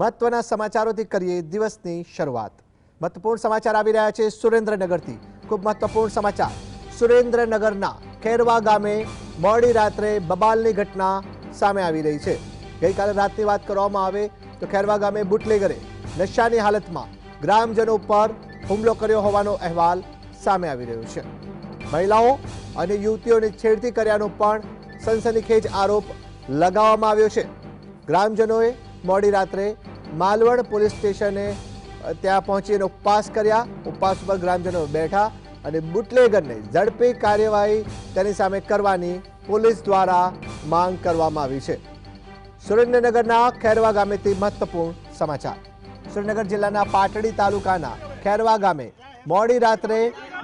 મહત્વના સમાચારોથી કરીએ દિવસની શરૂઆત। મહત્વપૂર્ણ સમાચાર આવી રહ્યા છે સુરેન્દ્રનગરથી। ખૂબ મહત્વપૂર્ણ સમાચાર। સુરેન્દ્રનગરના ખેરવા ગામે મોડી રાત્રે બબાલની ઘટના સામે આવી રહી છે। ગઈકાલે રાતની વાત કરવામાં આવે તો ખેરવા ગામે બુટલેગરે નશાની હાલતમાં ગ્રામજનો ઉપર હુમલો કર્યો હોવાનો અહેવાલ સામે આવી રહ્યો છે। મહિલાઓ અને યુવતીઓની છેડતી કર્યાનો પણ સનસનીખેજ આરોપ લગાવવામાં આવ્યો છે। ગ્રામજનોએ મોડી રાત્રે માલવણ પોલીસ સ્ટેશને ત્યાં પહોંચીને ઉપવાસ કર્યા। ઉપવાસ પર ગ્રામજનો બેઠા અને બુટલેગરને ઝડપી કાર્યવાહી તેની સામે કરવાની પોલીસ દ્વારા માંગ કરવામાં આવી છે। સુરેન્દ્રનગરના ખેરવા ગામેથી મહત્વપૂર્ણ સમાચાર। સુરેન્દ્રનગર જિલ્લાના પાટડી તાલુકાના ખેરવા ગામે મોડી રાત્રે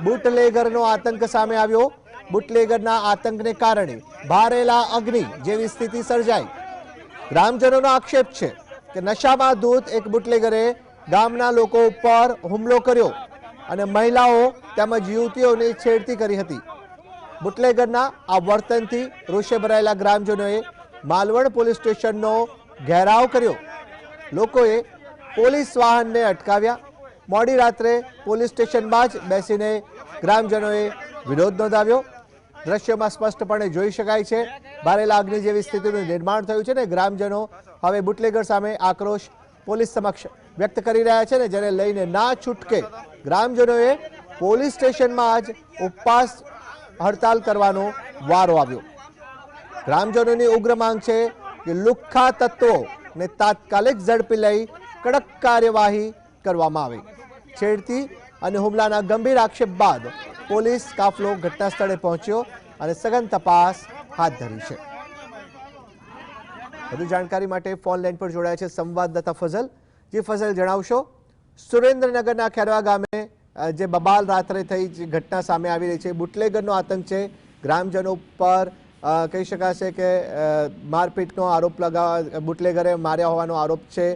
બુટલેગરનો આતંક સામે આવ્યો। બુટલેગરના આતંકને કારણે ભારેલા અગ્નિ જેવી સ્થિતિ સર્જાઈ। ગ્રામજનોનો આક્ષેપ છે કે નશામાં ધૂત એક બુટલેગરે ગામના લોકો ઉપર હુમલો કર્યો અને મહિલાઓ તેમજ યુવતીઓની છેડતી કરી હતી। બુટલેગરના આ વર્તનથી રોષે ભરાયેલા ગ્રામજનોએ માલવણ પોલીસ સ્ટેશનનો ઘેરાવ કર્યો। લોકોએ પોલીસ વાહનને અટકાવ્યા। મોડી રાત્રે પોલીસ સ્ટેશનમાં જ બેસીને ગ્રામજનોએ વિરોધ નોંધાવ્યો। દ્રશ્યમાં સ્પષ્ટપણે જોઈ શકાય છે ભારેલા અગ્નિ જેવી સ્થિતિનું નિર્માણ થયું છે ને ગ્રામજનો હવે બુટલેગર સામે આક્રોશ પોલીસ સમક્ષ વ્યક્ત કરી રહ્યા છે ને જેને લઈને ના છૂટકે ગ્રામજનોએ પોલીસ સ્ટેશનમાં જ ઉપવાસ હડતાલ કરવાનો વારો આવ્યો। ગ્રામજનોની ઉગ્ર માંગ છે કે લુખ્ખા તત્વોને તાત્કાલિક ઝડપી લઈ કડક કાર્યવાહી કરવામાં આવે। છેડતી અને હુમલાના ગંભીર આક્ષેપ બાદ પોલીસ કાફલો ઘટના સ્થળે પહોંચ્યો અને સઘન તપાસ હાથ ધરી છે। વધુ જાણકારી માટે ફોન લાઈન પર જોડાયા છે સંવાદદાતા ફઝલ। જે ફઝલ જણાવશો, સુરેન્દ્રનગરના ખેરવા ગામે જે બબાલ રાત્રે થઈ ઘટના સામે આવી રહી છે, બુટલેગરનો આતંક છે, ગ્રામજનો પર કહી શકાશે કે મારપીટનો આરોપ બુટલેગરે માર્યા હોવાનો આરોપ છે,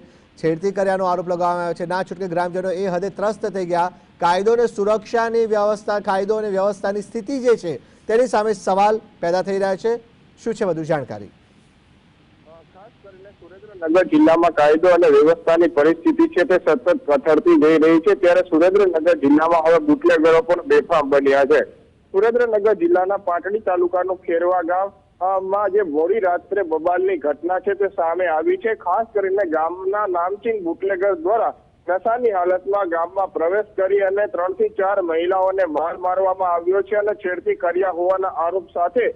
છેડતી કર્યાનો આરોપ લગાવવામાં આવ્યો છે। ના છૂટકે ગ્રામજનો એ હદે ત્રસ્ત થઈ ગયા। કાયદો અને સુરક્ષાની વ્યવસ્થા, કાયદો અને વ્યવસ્થાની સ્થિતિ જે છે તેની સામે સવાલ પેદા થઈ રહ્યા છે। શું છે વધુ જાણકારી? ખાસ કરીને સુરેન્દ્રનગર જિલ્લામાં કાયદો અને વ્યવસ્થાની પરિસ્થિતિ છે તે સતત કથળતી જઈ રહી છે, ત્યારે સુરેન્દ્રનગર જિલ્લામાં હવે બુટલેગરો પણ બેફામ બન્યા છે। સુરેન્દ્રનગર જિલ્લાના પાટડી તાલુકાનું ખેરવા ગામ માં જે મોડી રાત્રે બબાલની ઘટના છે તે સામે આવી છે। ખાસ કરીને ગામના નામચીન બુટલેગર દ્વારા નશાની હાલતમાં ગામમાં પ્રવેશ કરી અને 3 થી 4 મહિલાઓને માર મારવામાં આવ્યો છે અને છેડતી કર્યા હોવાના આરોપ સાથે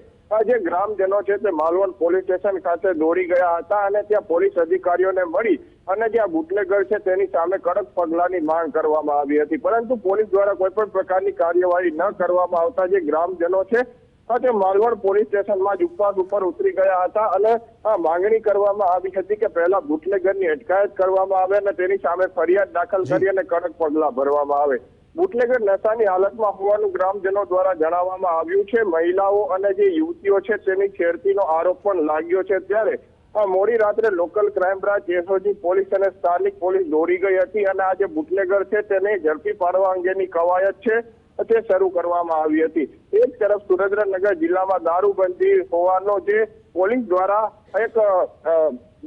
જે ગ્રામજનો છે તે માલવણ પોલીસ સ્ટેશન ખાતે દોડી ગયા હતા અને ત્યાં પોલીસ અધિકારીઓને મળી અને જે આ બુટલેગર છે તેની સામે કડક પગલાંની માંગ કરવામાં આવી હતી, પરંતુ પોલીસ દ્વારા કોઈ પણ પ્રકારની કાર્યવાહી ન કરવામાં આવતા જે ગ્રામજનો છે તે માલવણ પોલીસ સ્ટેશનમાં જ ઉપવાસ ઉપર ઉતરી ગયા હતા અને માંગણી કરવામાં આવી હતી કે પહેલા બુટલેગરની અટકાયત કરવામાં આવે અને તેની સામે ફરિયાદ દાખલ કરી અને કડક પગલાં ભરવામાં આવે। બુટલેગર નશાની હાલતમાં હોવાનું ગ્રામજનો દ્વારા જણાવવામાં આવ્યું છે। મહિલાઓ અને જે યુવતીઓ છે તેની છેડતીનો આરોપ પણ લાગ્યો છે, ત્યારે મોડી રાત્રે local crime branch, SOG police અને સ્થાનિક પોલીસ દોડી ગઈ હતી અને આ જે બુટલેગર છે તેને ઝડપી પાડવા અંગેની કવાયત છે તે શરૂ કરવામાં આવી હતી। એક તરફ સુરેન્દ્રનગર જિલ્લામાં દારૂબંધી હોવાનો જે પોલીસ દ્વારા એક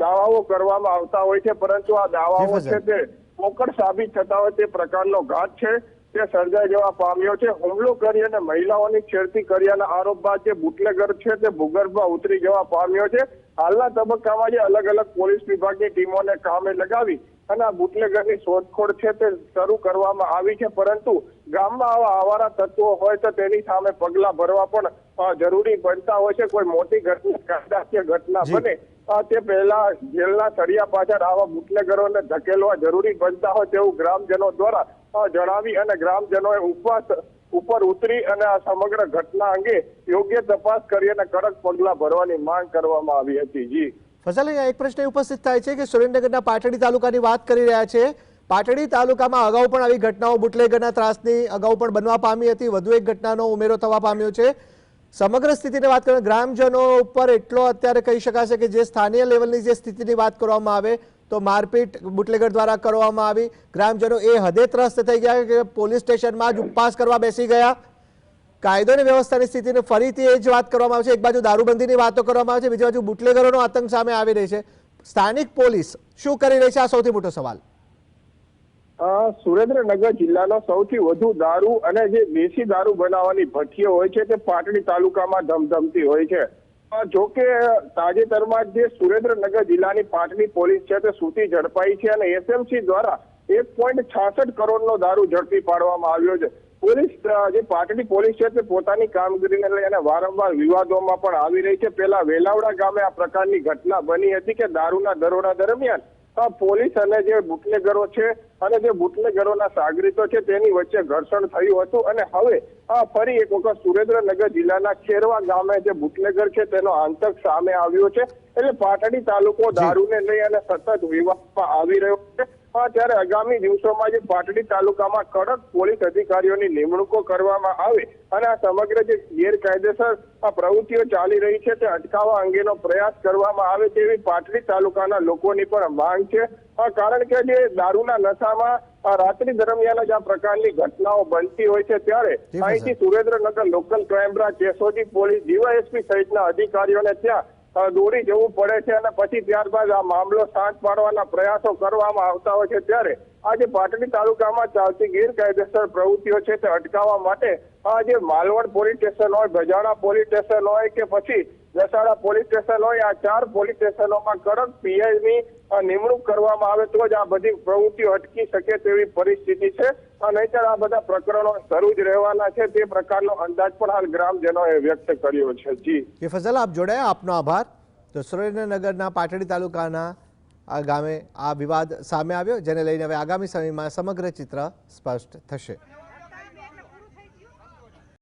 દાવાઓ કરવામાં આવતા હોય છે, પરંતુ આ દાવાઓ છે તે પોકળ સાબિત થતા હોય તે પ્રકારનો ઘાત છે તે સર્જાઈ જવા પામ્યો છે। હુમલો કરી અને મહિલાઓની છેડતી કર્યાના આરોપ બાદ જે બુટલેગર છે તે ભૂગર્ભમાં ઉતરી જવા પામ્યો છે। હાલના તબક્કામાં જે અલગ અલગ પોલીસ વિભાગની ટીમોને કામે લગાવી અને આ બુટલેગરની શોધખોળ છે તે શરૂ કરવામાં આવી છે, પરંતુ ગામમાં આવા આવારા તત્વો હોય તો તેની સામે પગલાં ભરવા પણ જરૂરી બનતા હોય છે। કોઈ મોટી ઘટના, કાયદાકીય ઘટના બને તે પહેલા જેલના સળિયા પાછળ આવા બુટલેગરોને ધકેલવા જરૂરી બનતા હોય તેવું ગ્રામજનો દ્વારા જણાવી અને ગ્રામજનોએ ઉપવાસ ઉપર ઉતરી અને આ સમગ્ર ઘટના અંગે યોગ્ય તપાસ કરી અને કડક પગલાં ભરવાની માંગ કરવામાં આવી હતી। જી ફઝલ, અહીંયા એક પ્રશ્ન ઉપસ્થિત થાય છે કે સુરેન્દ્રનગરના પાટડી તાલુકાની વાત કરી રહ્યા છે। પાટડી તાલુકામાં અગાઉ પણ આવી ઘટનાઓ બુટલેગરના ત્રાસની અગાઉ પણ બનવા પામી હતી, વધુ એક ઘટનાનો ઉમેરો થવા પામ્યો છે। સમગ્ર સ્થિતિની વાત કરીએ ગ્રામજનો ઉપર એટલો અત્યારે કહી શકાશે કે જે સ્થાનિય લેવલની જે સ્થિતિની વાત કરવામાં આવે તો મારપીટ બુટલેગર દ્વારા કરવામાં આવી। ગ્રામજનો એ હદે ત્રસ્ત થઈ ગયા કે પોલીસ સ્ટેશનમાં જ ઉપવાસ કરવા બેસી ગયા। કાયદો અને વ્યવસ્થાની સ્થિતિને ફરીથી એ જ વાત કરવામાં આવે છે। એક બાજુ દારૂબંધીની વાતો કરવામાં આવે છે, બીજી બાજુ બુટલેગરોનો આતંક સામે આવી રહી છે। સ્થાનિક પોલીસ શું કરી રહી છે, આ સૌથી મોટો સવાલ. સુરેન્દ્રનગર જિલ્લાનો સૌથી વધુ દારૂ અને જે દેશી દારૂ બનાવવાની ભઠ્ઠીઓ હોય છે તે પાટડી તાલુકામાં ધમધમતી હોય છે. જો કે તાજેતરમાં જે સુરેન્દ્રનગર જિલ્લાની પાટડી પોલીસ છે તે સૂતી ઝડપાઈ છે અને એસએમસી દ્વારા 1.66 કરોડનો દારૂ ઝડપી પાડવામાં આવ્યો છે. પોલીસ જે પાટડી પોલીસ છે તે પોતાની કામગીરીને લઈને વારંવાર વિવાદોમાં પણ આવી રહી છે. પહેલા વેલાવડા ગામે આ પ્રકારની ઘટના બની હતી કે દારૂના દરોડા દરમિયાન પોલીસ અને જે બુટલેગરો છે અને જે બુટલેગરોના સાગરીતો છે તેની વચ્ચે ઘર્ષણ થયું હતું અને હવે ફરી એક વખત સુરેન્દ્રનગર જિલ્લાના ખેરવા ગામે જે બુટલેગર છે તેનો આતંક સામે આવ્યો છે. એટલે પાટડી તાલુકો દારૂને લઈ અને સતત વિવાદમાં આવી રહ્યો છે. ત્યારે આગામી દિવસોમાં જે પાટડી તાલુકામાં કડક પોલીસ અધિકારીઓની નિમણૂકો કરવામાં આવે અને આ સમગ્ર જે ગેરકાયદેસર પ્રવૃત્તિઓ ચાલી રહી છે તે અટકાવવા અંગેનો પ્રયાસ કરવામાં આવે તેવી પાટડી તાલુકાના લોકોની પણ માંગ છે. કારણ કે જે દારૂના નશામાં રાત્રિ દરમિયાન જ આ પ્રકારની ઘટનાઓ બનતી હોય છે ત્યારે અહીંથી Surendranagar local crime branch, SOG police, DYSP સહિતના અધિકારીઓને ત્યાં દોડી જવું પડે છે અને પછી ત્યારબાદ આ મામલો શાંત પાડવાના પ્રયાસો કરવામાં આવતા હોય છે. ત્યારે આજે પાટડી તાલુકામાં ચાલતી ગેરકાયદેસર પ્રવૃત્તિઓ છે તે અટકાવવા માટે આ જે માલવણ પોલીસ સ્ટેશન હોય, ગજાણા પોલીસ સ્ટેશન હોય કે પછી દસાડા પોલીસ સ્ટેશન હોય, આ 4 પોલીસ સ્ટેશનોમાં કડક પીઆઈની નિમણૂક કરવામાં આવે તો જ આ બધી પ્રવૃત્તિઓ અટકી શકે તેવી પરિસ્થિતિ છે. નહીંતર આ બધા પ્રકરણો શરૂ જ રહેવાના છે તે પ્રકારનો અંદાજ પણ હાલ ગ્રામજનોએ વ્યક્ત કર્યો છે. જી ફઝલ, આપ જોડાયા, આપનો આભાર. તો સુરેન્દ્રનગરના પાટડી તાલુકાના આ ગામે આ વિવાદ સામે આવ્યો, જેને લઈને હવે આગામી સમયમાં સમગ્ર ચિત્ર સ્પષ્ટ થશે.